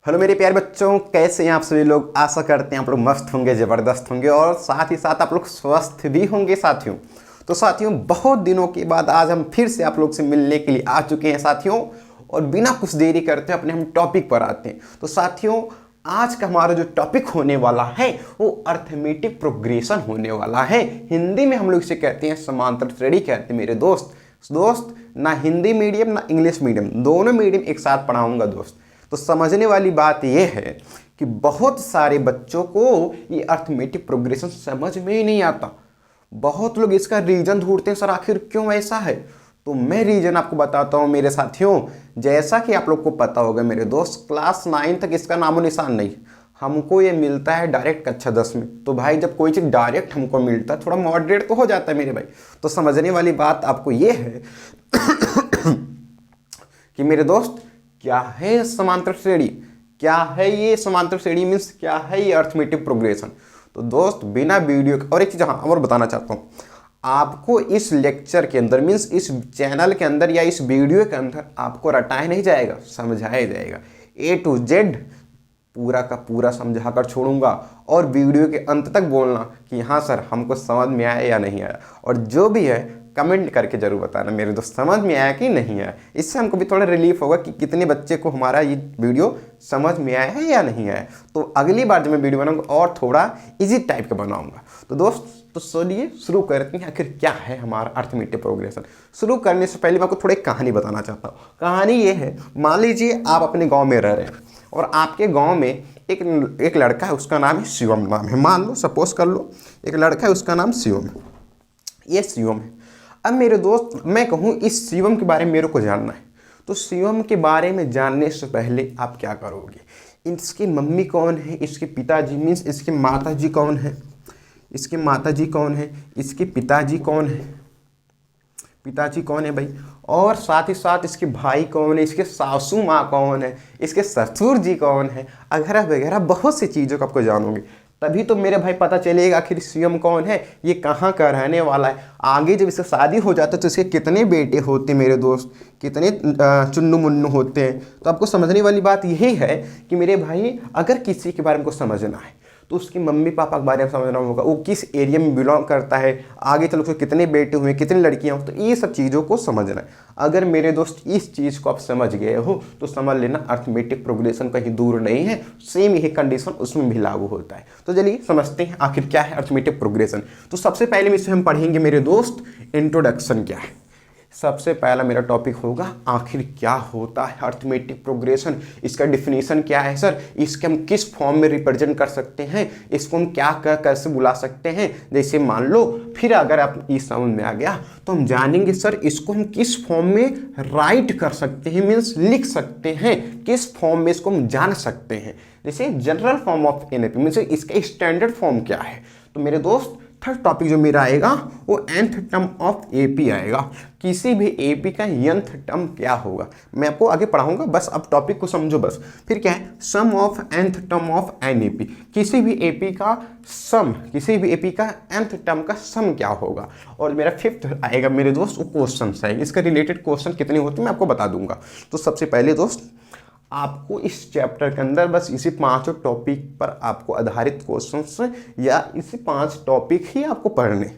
Hello मेरे प्यारे बच्चों, कैसे हैं आप सभी लोग। आशा करते हैं आप लोग मस्त होंगे, ज़बरदस्त होंगे और साथ ही साथ आप लोग स्वस्थ भी होंगे साथियों। तो साथियों, बहुत दिनों के बाद आज हम फिर से आप लोग से मिलने के लिए आ चुके हैं साथियों। और बिना कुछ देरी करते अपने हम टॉपिक पर आते हैं। तो साथियों, आज का हमारा जो टॉपिक होने वाला है वो अर्थमेटिक प्रोग्रेशन होने वाला है। हिंदी में हम लोग इसे कहते हैं समांतर श्रेणी कहते हैं मेरे दोस्त। ना हिंदी मीडियम ना इंग्लिश मीडियम, दोनों मीडियम एक साथ पढ़ाऊंगा दोस्त। तो समझने वाली बात यह है कि बहुत सारे बच्चों को ये अर्थमेटिक प्रोग्रेशन समझ में ही नहीं आता। बहुत लोग इसका रीजन ढूंढते हैं, सर आखिर क्यों ऐसा है। तो मैं रीजन आपको बताता हूं मेरे साथियों। जैसा कि आप लोग को पता होगा मेरे दोस्त, क्लास 9 तक इसका नामो निशान नहीं, हमको ये मिलता है डायरेक्ट कक्षा 10 में। तो भाई जब कोई चीज़ डायरेक्ट हमको मिलता है, थोड़ा मॉडरेट तो हो जाता है मेरे भाई। तो समझने वाली बात आपको ये है कि मेरे दोस्त, क्या है समांतर श्रेणी, क्या है ये समांतर श्रेणी, मीन्स क्या है ये अर्थमेटिक प्रोग्रेशन। तो दोस्त बिना वीडियो और एक चीज़ हाँ और बताना चाहता हूँ आपको, इस लेक्चर के अंदर मीन्स इस चैनल के अंदर या इस वीडियो के अंदर आपको रटाया नहीं जाएगा, समझाया जाएगा। A to Z पूरा का पूरा समझा कर छोड़ूंगा और वीडियो के अंत तक बोलना कि हाँ सर हमको समझ में आया या नहीं आया। और जो भी है कमेंट करके जरूर बताना मेरे दोस्त, समझ में आया कि नहीं आया। इससे हमको भी थोड़ा रिलीफ होगा कि कितने बच्चे को हमारा ये वीडियो समझ में आया है या नहीं आया। तो अगली बार जब मैं वीडियो बनाऊंगा और थोड़ा इजी टाइप का बनाऊंगा। तो दोस्त तो चलिए शुरू करते हैं, आखिर क्या है हमारा अर्थमेटिक प्रोग्रेशन। शुरू करने से पहले मैं आपको थोड़ी कहानी बताना चाहता हूँ। कहानी ये है, मान लीजिए आप अपने गाँव में रह रहे हैं और आपके गाँव में एक लड़का है, उसका नाम है शिवम नाम है। मान लो, सपोज कर लो एक लड़का है, उसका नाम शिवम है। ये शिवम है। अब मेरे दोस्त मैं कहूँ इस शिवम के बारे में मेरे को जानना है। तो शिवम के बारे में जानने से पहले आप क्या करोगे, इसकी मम्मी कौन है, इसके पिताजी मीन्स इसके माताजी कौन है, इसके माताजी कौन है, इसके पिताजी कौन है, पिताजी कौन है भाई, और साथ ही साथ इसके भाई कौन है, इसके सासू माँ कौन है, इसके ससुर जी कौन है, वगैरह वगैरह बहुत सी चीज़ों को आपको जानोगे। तभी तो मेरे भाई पता चलेगा आखिर शिवम कौन है, ये कहाँ का रहने वाला है। आगे जब इससे शादी हो जाता है तो इसके कितने बेटे होते हैं मेरे दोस्त, कितने चुन्नू मुन्नू होते हैं। तो आपको समझने वाली बात यही है कि मेरे भाई अगर किसी के बारे में को समझना है तो उसकी मम्मी पापा के बारे में समझना होगा, वो किस एरिया में बिलोंग करता है, आगे चलो उसके कितने बेटे हुए, कितनी लड़कियां हो। तो ये सब चीज़ों को समझना है। अगर मेरे दोस्त इस चीज़ को आप समझ गए हो तो समझ लेना अर्थमेटिक प्रोग्रेशन कहीं दूर नहीं है, सेम यही कंडीशन उसमें भी लागू होता है। तो चलिए समझते हैं आखिर क्या है अर्थमेटिक प्रोग्रेशन। तो सबसे पहले इसे हम पढ़ेंगे मेरे दोस्त, इंट्रोडक्शन क्या है। सबसे पहला मेरा टॉपिक होगा आखिर क्या होता है अर्थमेटिक प्रोग्रेशन, इसका डिफिनीशन क्या है सर, इसके हम किस फॉर्म में रिप्रेजेंट कर सकते हैं, इसको हम क्या कैसे बुला सकते हैं। जैसे मान लो, फिर अगर आप इस समझ में आ गया तो हम जानेंगे सर इसको हम किस फॉर्म में राइट कर सकते हैं, मीन्स लिख सकते हैं, किस फॉर्म में इसको हम जान सकते हैं। जैसे general form of NAP means इसका स्टैंडर्ड फॉर्म क्या है। तो मेरे दोस्त थर्ड टॉपिक जो मेरा आएगा वो nth टर्म ऑफ एपी आएगा। किसी भी एपी का nth टर्म क्या होगा मैं आपको आगे पढ़ाऊंगा, बस अब टॉपिक को समझो बस। फिर क्या है, sum of nth term of NAP, किसी भी एपी का सम, किसी भी एपी का nth टर्म का सम क्या होगा। और मेरा फिफ्थ आएगा मेरे दोस्त वो क्वेश्चन आएंगे, इसका रिलेटेड क्वेश्चन कितने होते हैं मैं आपको बता दूंगा। तो सबसे पहले दोस्त आपको इस चैप्टर के अंदर बस इसी 5 टॉपिक पर आपको आधारित क्वेश्चंस या इसी 5 टॉपिक ही आपको पढ़ने,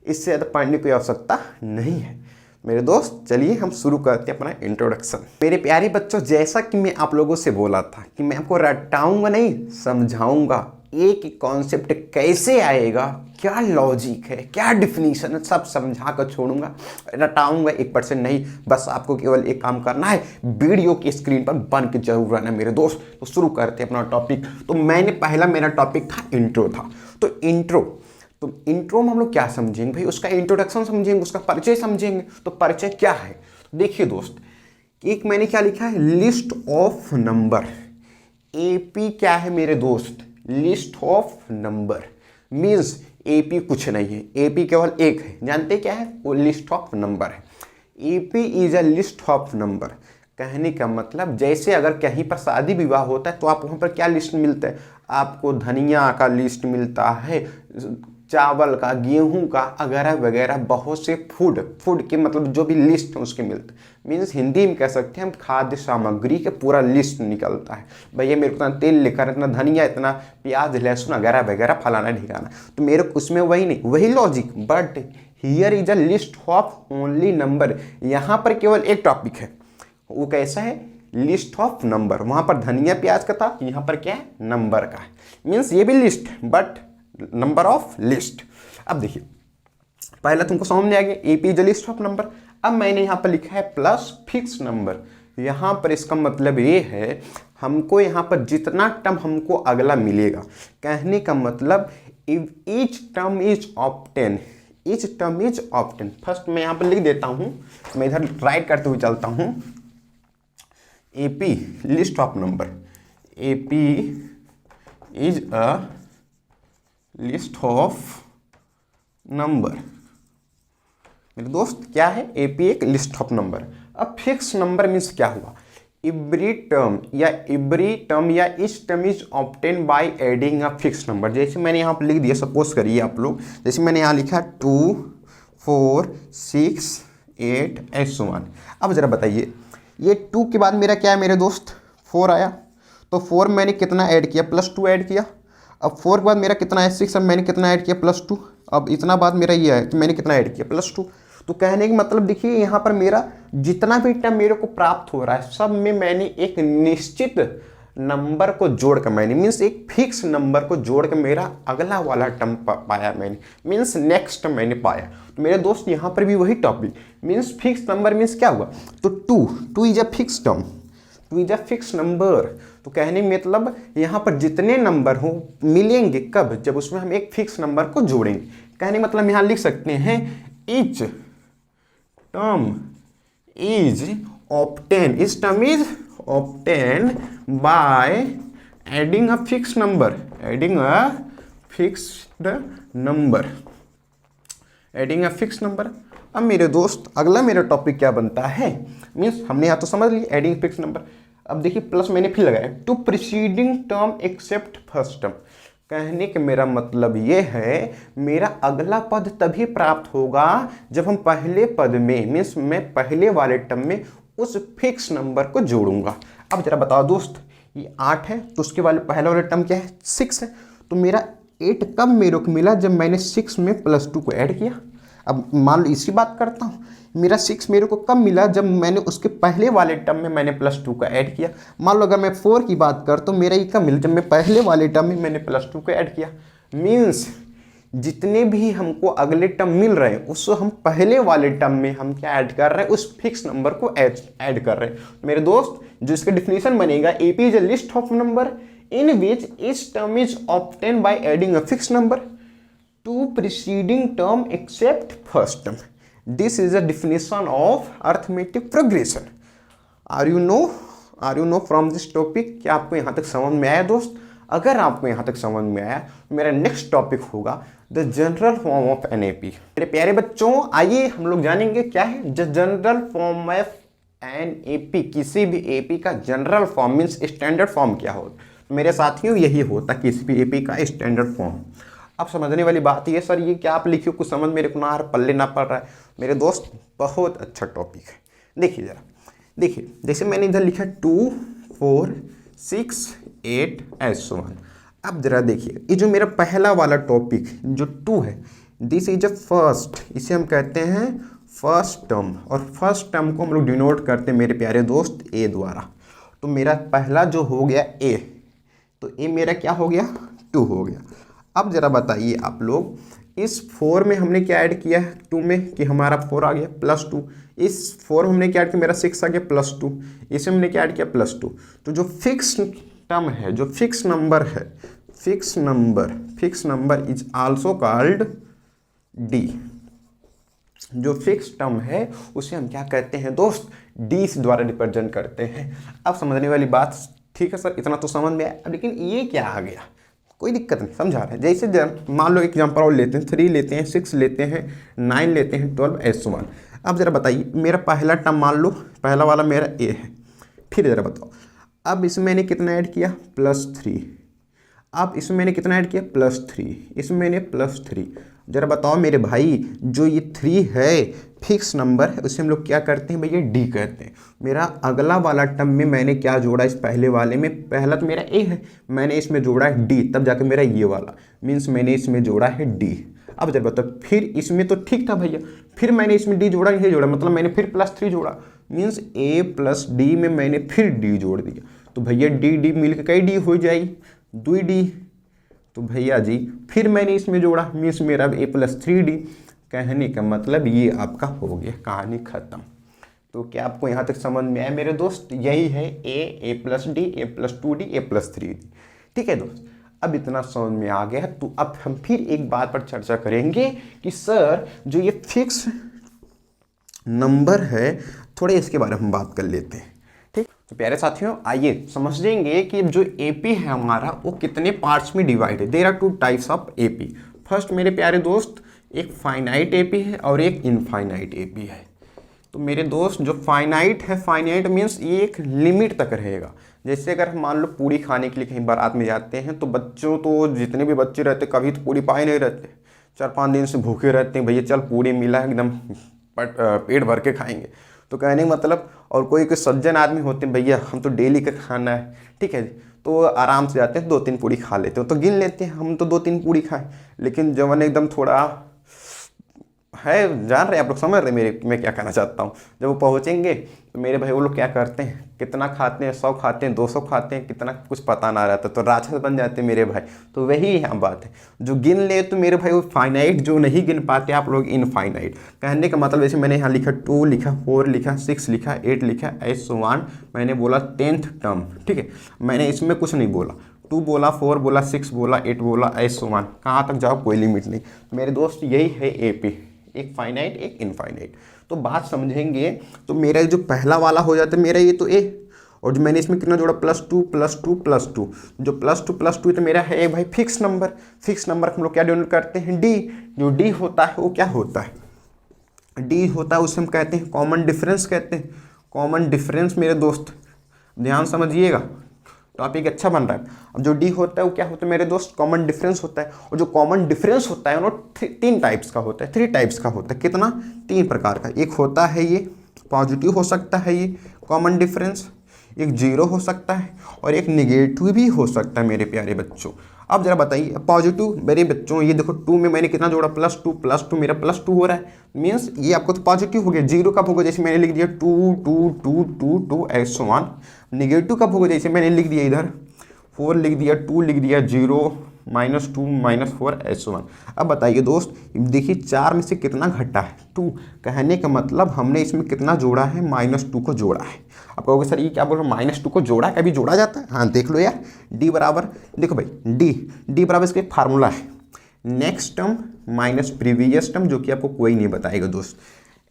इससे ज़्यादा पढ़ने की आवश्यकता नहीं है मेरे दोस्त। चलिए हम शुरू करते हैं अपना इंट्रोडक्शन। मेरे प्यारे बच्चों, जैसा कि मैं आप लोगों से बोला था कि मैं आपको रटाऊंगा नहीं, समझाऊंगा। एक कॉन्सेप्ट कैसे आएगा, क्या लॉजिक है, क्या डिफिनीशन है, सब समझा कर छोड़ूंगा। रटाऊंगा 1% नहीं, बस आपको केवल एक काम करना है, वीडियो की स्क्रीन पर बन के जरूर रहना मेरे दोस्त। तो शुरू करते हैं अपना टॉपिक। तो मैंने पहला मेरा टॉपिक था इंट्रो था। तो इंट्रो में हम लोग क्या समझेंगे भाई, उसका इंट्रोडक्शन समझेंगे, उसका परिचय समझेंगे। तो परिचय क्या है, देखिए दोस्त, एक मैंने क्या लिखा है, लिस्ट ऑफ नंबर। एपी क्या है मेरे दोस्त, list of number. Means AP कुछ नहीं है, एपी केवल एक है, जानते क्या है, वो लिस्ट ऑफ नंबर है। AP is a list of number. कहने का मतलब जैसे अगर कहीं पर शादी विवाह होता है तो आप वहाँ पर क्या लिस्ट मिलता है, आपको धनिया का लिस्ट मिलता है, चावल का, गेहूं का वगैरह वगैरह बहुत से फूड के मतलब जो भी लिस्ट है उसके मिलते, मीन्स हिंदी में कह सकते हैं हम खाद्य सामग्री के पूरा लिस्ट निकलता है। भैया मेरे को इतना तेल लिखा, इतना धनिया, इतना प्याज लहसुन वगैरह वगैरह फलाना ढिकाना, तो मेरे को उसमें वही नहीं, वही logic, but here is a list of only number. यहाँ पर केवल एक टॉपिक है, वो कैसा है, लिस्ट ऑफ नंबर। वहाँ पर धनिया प्याज का था, यहाँ पर क्या है, नंबर का है। मीन्स ये भी list but number of list. अब देखिए पहला तुमको समझ में आ गया, AP is list of number. अब मैंने यहाँ पर लिखा है प्लस फिक्स नंबर। यहाँ पर इसका मतलब ये है हमको यहाँ पर जितना टर्म हमको अगला मिलेगा, कहने का मतलब if each term is obtain, each term is obtain. First मैं यहाँ पर लिख देता हूँ, मैं इधर राइट करते हुए चलता हूँ, AP list of number, AP is a list of number. मेरे दोस्त क्या है, एपी एक लिस्ट ऑफ नंबर। अब फिक्स नंबर मीन्स क्या हुआ, एवरी टर्म या each term is obtain by adding a fix number. जैसे मैंने यहाँ पर लिख दिया, सपोज करिए आप लोग, जैसे मैंने यहाँ लिखा 2 4 6 8 ऐसे 1। अब जरा बताइए ये 2 के बाद मेरा क्या है मेरे दोस्त, 4 आया, तो 4 मैंने कितना ऐड किया, +2 ऐड किया। अब 4 के बाद मेरा कितना है 6, अब मैंने कितना ऐड किया, +2। अब इतना बाद मेरा ये है कि मैंने कितना ऐड किया, +2। तो कहने का मतलब देखिए यहाँ पर मेरा जितना भी टर्म मेरे को प्राप्त हो रहा है सब में मैंने एक निश्चित नंबर को जोड़ कर, मैंने मीन्स एक फिक्स नंबर को जोड़ कर मेरा अगला वाला टर्म पाया मैंने, मीन्स नेक्स्ट टर्म मैंने पाया। तो मेरे दोस्त यहाँ पर भी वही topic, means fix number means क्या हुआ, तो 2 is a fix term, 2 is a fix number. तो कहने मतलब यहाँ पर जितने नंबर हो मिलेंगे कब, जब उसमें हम एक फिक्स नंबर को जोड़ेंगे। कहने मतलब यहाँ लिख सकते हैं ईच टर्म इज ऑब्टेन, इस term is obtain by adding a fix number, adding a fixed number, adding a fix number. अब मेरे दोस्त अगला मेरा टॉपिक क्या बनता है, मीन्स हमने यहाँ तो समझ लिया एडिंग फिक्स नंबर। अब देखिए प्लस मैंने फिर लगाया, to preceding term accept first term. कहने का मेरा मतलब ये है मेरा अगला पद तभी प्राप्त होगा जब हम पहले पद में, मीन्स मैं पहले वाले टर्म में उस फिक्स नंबर को जोड़ूंगा। अब जरा बताओ दोस्त, ये 8 है तो उसके वाले पहले वाला टर्म क्या है, 6 है, तो मेरा 8 कब मेरे को मिला, जब मैंने 6 में +2 को ऐड किया। अब मान लो इसी बात करता हूँ, मेरा 6 मेरे को कब मिला, जब मैंने उसके पहले वाले टर्म में मैंने +2 का ऐड किया। मान लो अगर मैं 4 की बात कर तो मेरा ये कब मिला, जब मैं पहले वाले टर्म में मैंने +2 को ऐड किया। मीन्स जितने भी हमको अगले टर्म मिल रहे हैं उसको हम पहले वाले टर्म में हम क्या ऐड कर रहे हैं, उस फिक्स नंबर को ऐड कर रहे हैं। मेरे दोस्त जो इसका डिफिनेशन बनेगा, AP is a list of number in which each term is obtained by adding a fixed number to preceding term except first term. This is a definition of arithmetic progression. Are you know from this topic? क्या आपको यहाँ तक समझ में आया दोस्त? अगर आपको यहाँ तक समझ में आया मेरा नेक्स्ट टॉपिक होगा the general form of NAP। मेरे प्यारे बच्चों आइए हम लोग जानेंगे क्या है the general form of NAP। किसी भी AP का general form means standard form क्या होता, मेरे साथियों यही होता किसी भी एपी का स्टैंडर्ड फॉर्म। अब समझने वाली बात ये सर ये क्या आप लिखियो, कुछ समझ मेरे को ना आ रहा, पल्ले ना पड़ रहा है। मेरे दोस्त बहुत अच्छा टॉपिक है, देखिए जरा, देखिए जैसे मैंने इधर लिखा 2 4 6 8 ऐसे 1। अब जरा देखिए ये जो मेरा पहला वाला टॉपिक जो 2 है, दिस इज अ फर्स्ट, इसे हम कहते हैं फर्स्ट टर्म, और फर्स्ट टर्म को हम लोग डिनोट करते हैं मेरे प्यारे दोस्त ए द्वारा। तो मेरा पहला जो हो गया ए, तो ये मेरा क्या हो गया 2 हो गया। अब जरा बताइए आप लोग इस 4 में हमने क्या ऐड किया है 2 में, कि हमारा 4 आ गया +2, इस 4 हमने क्या ऐड किया, मेरा 6 आ गया +2, इसे हमने क्या ऐड किया +2। तो जो फिक्स टर्म है, जो फिक्स नंबर है, fix number is also called D. जो फिक्स टर्म है उसे हम क्या कहते हैं दोस्त, डी से द्वारा रिप्रेजेंट करते हैं। अब समझने वाली बात, ठीक है सर इतना तो समझ में आया, लेकिन ये क्या आ गया, कोई दिक्कत नहीं, समझा रहे हैं। जैसे मान लो एग्जाम्पल और लेते हैं, 3 लेते हैं, 6 लेते हैं, 9 लेते हैं, 12 ऐसे 1। अब जरा बताइए मेरा पहला टर्म मान लो पहला वाला मेरा ए है, फिर जरा बताओ अब इसमें मैंने कितना ऐड किया +3। अब इसमें मैंने कितना ऐड किया +3, इसमें मैंने +3। जरा बताओ मेरे भाई, जो ये 3 है फिक्स नंबर है, उसे हम लोग क्या करते हैं भैया, डी कहते हैं। मेरा अगला वाला टर्म में मैंने क्या जोड़ा, इस पहले वाले में, पहला तो मेरा ए है, मैंने इसमें जोड़ा है डी, तब जाकर मेरा ये वाला, मीन्स मैंने इसमें जोड़ा है डी। अब जब बताओ, फिर इसमें तो ठीक था भैया, फिर मैंने इसमें डी जोड़ा, ये जोड़ा, मतलब मैंने फिर +3 जोड़ा, मीन्स ए प्लस डी में मैंने फिर डी जोड़ दिया। तो भैया डी डी मिल के कई डी हो जाएगी, 2 डी। तो भैया जी फिर मैंने इसमें जोड़ा, मीन्स मेरा ए +3D। कहने का मतलब ये आपका हो गया, कहानी खत्म। तो क्या आपको यहाँ तक समझ में आया मेरे दोस्त? यही है ए प्लस डी, ए प्लस 2D, ए प्लस 3D। ठीक है दोस्त, अब इतना समझ में आ गया। तो अब हम फिर एक बात पर चर्चा करेंगे कि सर जो ये फिक्स नंबर है, थोड़े इसके बारे में हम बात कर लेते हैं। ठीक, तो प्यारे साथियों आइए समझ लेंगे कि जो एपी है हमारा वो कितने पार्ट्स में डिवाइड है। There are 2 types of AP. First मेरे प्यारे दोस्त, एक फाइनाइट एपी है और एक इनफाइनाइट एपी है। तो मेरे दोस्त जो फाइनाइट है, फाइनाइट मीन्स ये एक लिमिट तक रहेगा। जैसे अगर हम मान लो पूरी खाने के लिए कहीं बारात में जाते हैं, तो बच्चों तो जितने भी बच्चे रहते कभी तो पूरी पाए नहीं रहते, 4-5 दिन से भूखे रहते हैं, भैया चल पूरी मिला है एकदम पेट भर के खाएंगे। तो कहने का मतलब, और कोई सज्जन आदमी होते हैं, भैया हम तो डेली का खाना है, ठीक है, तो आराम से जाते हैं 2-3 पूरी खा लेते हो, तो गिन लेते हैं हम तो 2-3 पूरी खाएं। लेकिन जब एकदम थोड़ा है, जान रहे हैं आप लोग, समझ रहे मेरे मैं क्या कहना चाहता हूँ, जब वो पहुँचेंगे तो मेरे भाई वो लोग क्या करते हैं, कितना खाते हैं, 100 खाते हैं, 200 खाते हैं, कितना कुछ पता ना रहता, तो राक्षस बन जाते हैं मेरे भाई। तो वही यहाँ बात है, जो गिन ले तो मेरे भाई वो फाइनाइट, जो नहीं गिन पाते आप लोग इनफाइनाइट। कहने का मतलब जैसे मैंने यहाँ लिखा 2 लिखा, 4 लिखा, 6 लिखा, 8 लिखा, ऐसे मैंने बोला 10th टर्म, ठीक है, मैंने इसमें कुछ नहीं बोला, 2 बोला, 4 बोला, 6 बोला, 8 बोला, ऐसे कहाँ तक जाओ कोई लिमिट नहीं। मेरे दोस्त यही है एपी, एक फाइनाइट एक इनफाइनाइट। तो बात समझेंगे तो मेरा जो पहला वाला हो जाता है मेरा ये तो ए, और जो मैंने इसमें कितना जोड़ा +2 +2 +2, जो +2 +2 तो मेरा है भाई फिक्स नंबर। फिक्स नंबर हम लोग क्या डिनोट करते हैं, डी। जो डी होता है वो क्या होता है, डी होता है उसे हम कहते हैं कॉमन डिफरेंस कहते हैं। कॉमन डिफरेंस मेरे दोस्त ध्यान समझिएगा, टॉपिक अच्छा बन रहा है। अब जो डी होता है वो क्या होता है मेरे दोस्त, कॉमन डिफरेंस होता है। और जो कॉमन डिफरेंस होता है वो 3 टाइप्स का होता है, 3 टाइप्स का होता है। कितना, 3 प्रकार का। एक होता है ये पॉजिटिव हो सकता है ये कॉमन डिफरेंस, एक 0 हो सकता है और एक निगेटिव भी हो सकता है मेरे प्यारे बच्चों। अब जरा बताइए पॉजिटिव मेरे बच्चों, ये देखो 2 में मैंने कितना जोड़ा, +2 मेरा +2 हो रहा है, मीन्स ये आपको तो पॉजिटिव हो गया। 0 कब होगा, जैसे मैंने लिख दिया 2 2 2 2 2 ऐसे। निगेटिव कब होगा, जैसे मैंने लिख दिया इधर 4 लिख दिया, 2 लिख दिया, 0 -2 -4 ऐसे। अब बताइए दोस्त, देखिए 4 में से कितना घटा है, 2। कहने का मतलब हमने इसमें कितना जोड़ा है, -2 को जोड़ा है। अब कहोगे सर ये क्या बोल रहे हो, -2 को जोड़ा कभी जोड़ा जाता है? हाँ देख लो यार, डी बराबर, देखो भाई डी बराबर इसका एक फार्मूला है, next term minus previous term, जो कि आपको कोई नहीं बताएगा दोस्त।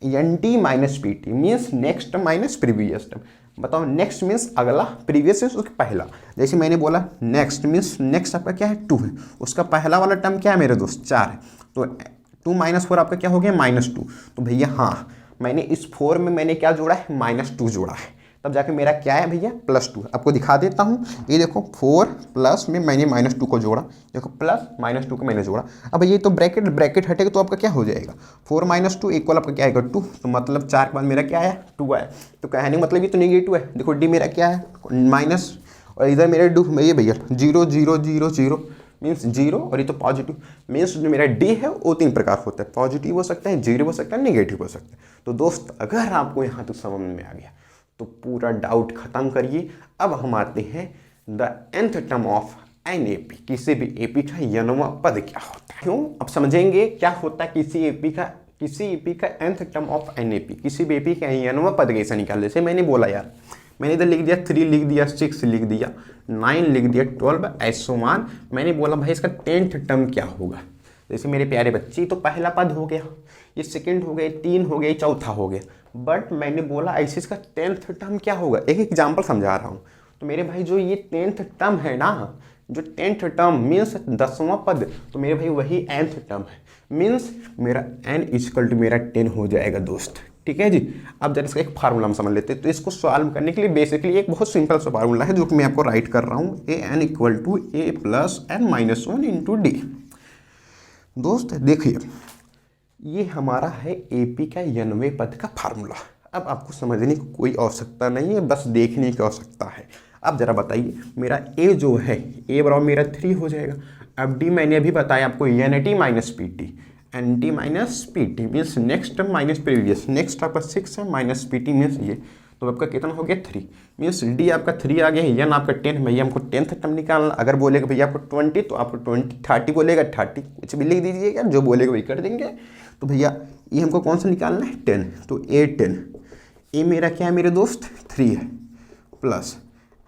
NT minus PT means next term minus previous term. बताओ नेक्स्ट मीन्स अगला, प्रीवियस मीन्स उसका पहला। जैसे मैंने बोला नेक्स्ट मीन्स नेक्स्ट आपका क्या है, 2 है, उसका पहला वाला टर्म क्या है मेरे दोस्त, 4 है। तो 2 - 4 आपका क्या हो गया, -2। तो भैया हाँ, मैंने इस 4 में मैंने क्या जोड़ा है, -2 जोड़ा है, तब जाके मेरा क्या है भैया, +2। आपको दिखा देता हूँ, ये देखो 4 प्लस में मैंने -2 को जोड़ा, देखो प्लस -2 को मैंने जोड़ा। अब ये तो ब्रैकेट हटेगा तो आपका क्या हो जाएगा, 4 - 2 इक्वल आपका क्या आएगा, 2। तो मतलब 4 के बाद मेरा क्या आया, 2 आया। तो कहने मतलब ये तो नेगेटिव है, देखो डी मेरा क्या है, माइनस, और इधर मेरे ये भैया 0 0 0 0 मीन्स 0, और ये तो पॉजिटिव मीन्स जो मेरा डी है वो 3 प्रकार होता है, पॉजिटिव हो सकता है, 0 हो सकता है, नेगेटिव हो सकता है। तो दोस्त अगर आपको यहाँ तक समझ में आ गया तो पूरा डाउट खत्म करिए। अब हम आते हैं the nth term of N AP, किसी भी एपी का n वां पद क्या होता है। क्यों, अब समझेंगे क्या होता है किसी एपी का nth term of N AP, किसी भी एपी का n वां पद कैसे निकाल। जैसे मैंने बोला यार, मैंने इधर लिख दिया 3 लिख दिया, 6 लिख दिया, 9 लिख दिया, 12 ऐसे। मैंने बोला भाई इसका 10th टर्म क्या होगा। जैसे मेरे प्यारे बच्चे, तो पहला पद हो गया, ये सेकंड हो गया, 3 हो गया, चौथा हो गया। बट मैंने बोला ऐसे इसका 10th टर्म क्या होगा, एक एग्जाम्पल समझा रहा हूँ। तो मेरे भाई जो ये 10th टर्म है ना, जो 10th टर्म मीन्स 10वां पद, तो मेरे भाई वही nth टर्म है, मीन्स मेरा n इक्वल टू मेरा 10 हो जाएगा दोस्त। ठीक है जी। अब जरा इसका एक फार्मूला हम समझ लेते हैं। तो इसको सॉल्व करने के लिए बेसिकली एक बहुत सिंपल सा फार्मूला है जो कि मैं आपको राइट कर रहा हूँ, A N equal to A plus N minus one into D. दोस्त देखिए, ये हमारा है एपी का 90वें पद का फार्मूला। अब आपको समझने की कोई आवश्यकता नहीं है, बस देखने की आवश्यकता है। अब जरा बताइए, मेरा ए जो है, ए बराबर मेरा 3 हो जाएगा। अब डी मैंने अभी बताया आपको N T minus P T, N T minus P T means next term minus previous, next आपका 6 है माइनस पी टी मीन्स ये, तो आपका कितना हो गया 3 मीन्स डी आपका 3 आ गया। एन आपका 10, भैया हमको 10th टर्म निकालना। अगर बोलेगा भैया आपको 20 तो आपको 20, 30 बोलेगा 30, कुछ भी लिख दीजिएगा, जो बोलेगा वही कर देंगे। तो भैया ये हमको कौन सा निकालना है 10, तो ए 10, ए मेरा क्या है मेरे दोस्त 3 है, प्लस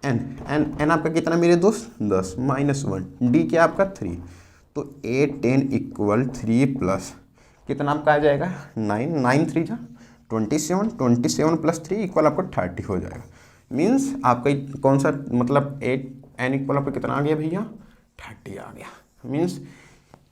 एन एन एन आपका कितना मेरे दोस्त 10 माइनस 1, डी क्या आपका 3, तो ए 10 इक्वल 3 प्लस कितना आपका आ जाएगा 9, 9 3 जा 27, 27 प्लस 3 इक्वल आपको 30 हो जाएगा। मीन्स आपका कौन सा मतलब 8 एन इक्वल आपका कितना आ गया भैया 30 आ गया। मीन्स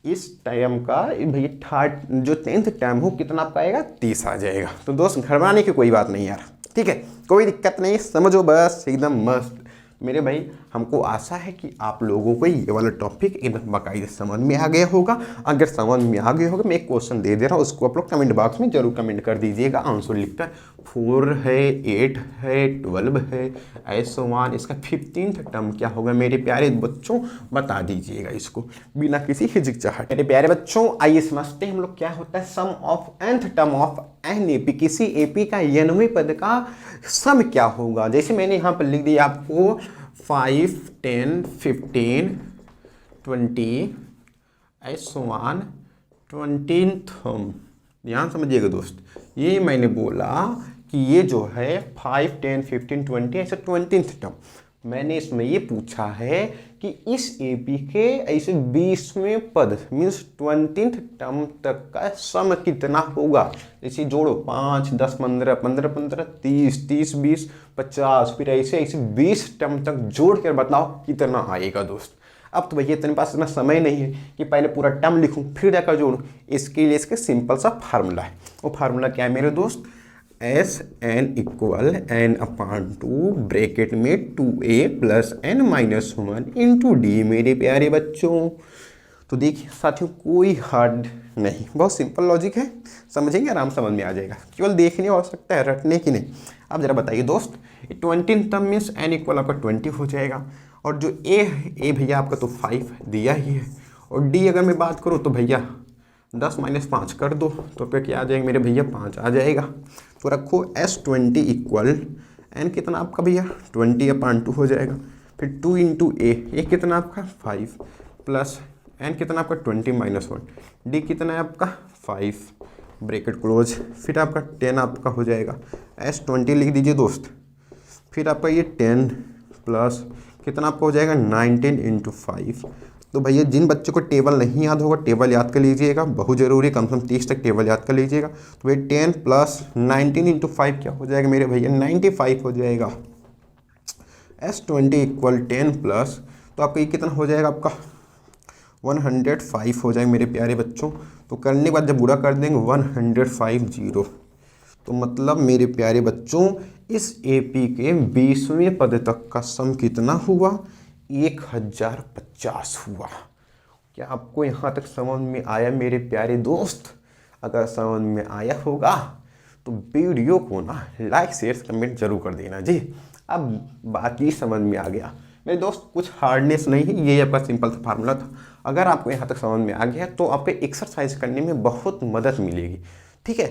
इस टाइम का भैया थर्ड जो 10th टाइम हो कितना आपका आएगा 30 आ जाएगा। तो दोस्त घबराने की कोई बात नहीं यार, ठीक है, कोई दिक्कत नहीं, समझो बस एकदम मस्त मेरे भाई। हमको आशा है कि आप लोगों को ये वाला टॉपिक एकदम बाकायदे समझ में आ गया होगा। अगर समझ में आ गया होगा, मैं एक क्वेश्चन दे दे रहा हूँ, उसको आप लोग कमेंट बॉक्स में जरूर कमेंट कर दीजिएगा आंसर लिखकर। 4 है, 8 है, 12 है, ऐसे वन, इसका 15th टर्म क्या होगा मेरे प्यारे बच्चों, बता दीजिएगा इसको बिना किसी हिचकिचाहट। मेरे प्यारे बच्चों आइए समझते हैं हम लोग क्या होता है sum of nth term of N AP. किसी एपी का 90वें पद का सम क्या होगा। जैसे मैंने यहाँ पर लिख दिया आपको 5, 10, 15, 20 ऐसे वन 20th टर्म। ध्यान समझिएगा दोस्त, ये मैंने बोला कि ये जो है 5, 10, 15, 20 ऐसे 20th टर्म। मैंने इसमें ये पूछा है कि इस एपी के ऐसे 20वें पद मीन्स 20th टर्म तक का सम कितना होगा। जैसे जोड़ो 5, 10, 15, 15, 15, 30, 30, 20, 50, फिर ऐसे ऐसे 20 टर्म तक जोड़ कर बताओ कितना आएगा दोस्त। अब तो भैया तेरे पास इतना समय नहीं है कि पहले पूरा टर्म लिखूं फिर जाकर जोड़ूं। इसके लिए इसके सिंपल सा फार्मूला है। वो फार्मूला क्या है मेरे दोस्त, S N equal N upon two bracket में 2a plus N minus 1 into D. मेरे प्यारे बच्चों तो देखिए साथियों, कोई हार्ड नहीं, बहुत सिंपल लॉजिक है, समझेंगे आराम समझ में आ जाएगा, केवल देखने हो सकता है रटने की नहीं। अब जरा बताइए दोस्त, 20 टर्म मीन्स एन इक्वल आपका 20 हो जाएगा, और जो ए है ए भैया आपका तो 5 दिया ही है, और डी अगर मैं बात करूँ तो भैया 10 माइनस 5 कर दो तो फिर क्या आ जाएगा मेरे भैया 5 आ जाएगा। तो रखो S20 इक्वल एन कितना आपका भैया 20/2 हो जाएगा, फिर 2 इंटू ए कितना आपका 5 प्लस एन कितना आपका 20 माइनस 1, डी कितना है आपका 5 ब्रैकेट क्लोज, फिर आपका 10 आपका हो जाएगा। S20 लिख दीजिए दोस्त, फिर आपका ये 10 प्लस कितना आपका हो जाएगा 19 इंटू 5। तो भैया जिन बच्चों को टेबल नहीं याद होगा टेबल याद कर लीजिएगा, बहुत ज़रूरी, कम से कम 30 तक टेबल याद कर लीजिएगा। तो भाई 10 प्लस 19 इंटू 5 क्या हो जाएगा मेरे भैया 95 हो जाएगा। S20 इक्वल 10 प्लस तो आपका ये कितना हो जाएगा आपका 105 हो जाएगा मेरे प्यारे बच्चों। तो करने के बाद जब पूरा कर देंगे 150, तो मतलब मेरे प्यारे बच्चों इस एपी के 20वें पद तक का सम कितना हुआ 1050 हुआ। क्या आपको यहाँ तक समझ में आया मेरे प्यारे दोस्त? अगर समझ में आया होगा तो वीडियो को ना लाइक शेयर कमेंट जरूर कर देना जी। अब बाकी समझ में आ गया मेरे दोस्त, कुछ हार्डनेस नहीं है, ये आपका सिंपल सा फार्मूला था। अगर आपको यहाँ तक समझ में आ गया तो आपको एक्सरसाइज करने में बहुत मदद मिलेगी, ठीक है।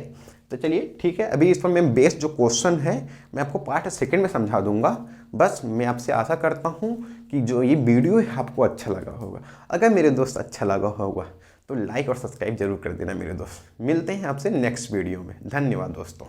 तो चलिए ठीक है, अभी इस पर मैं बेस्ड जो क्वेश्चन है मैं आपको पार्ट 2 में समझा दूंगा। बस मैं आपसे आशा करता हूँ कि जो ये वीडियो है आपको अच्छा लगा होगा। अगर मेरे दोस्त अच्छा लगा होगा तो लाइक और सब्सक्राइब जरूर कर देना मेरे दोस्त। मिलते हैं आपसे नेक्स्ट वीडियो में। धन्यवाद दोस्तों।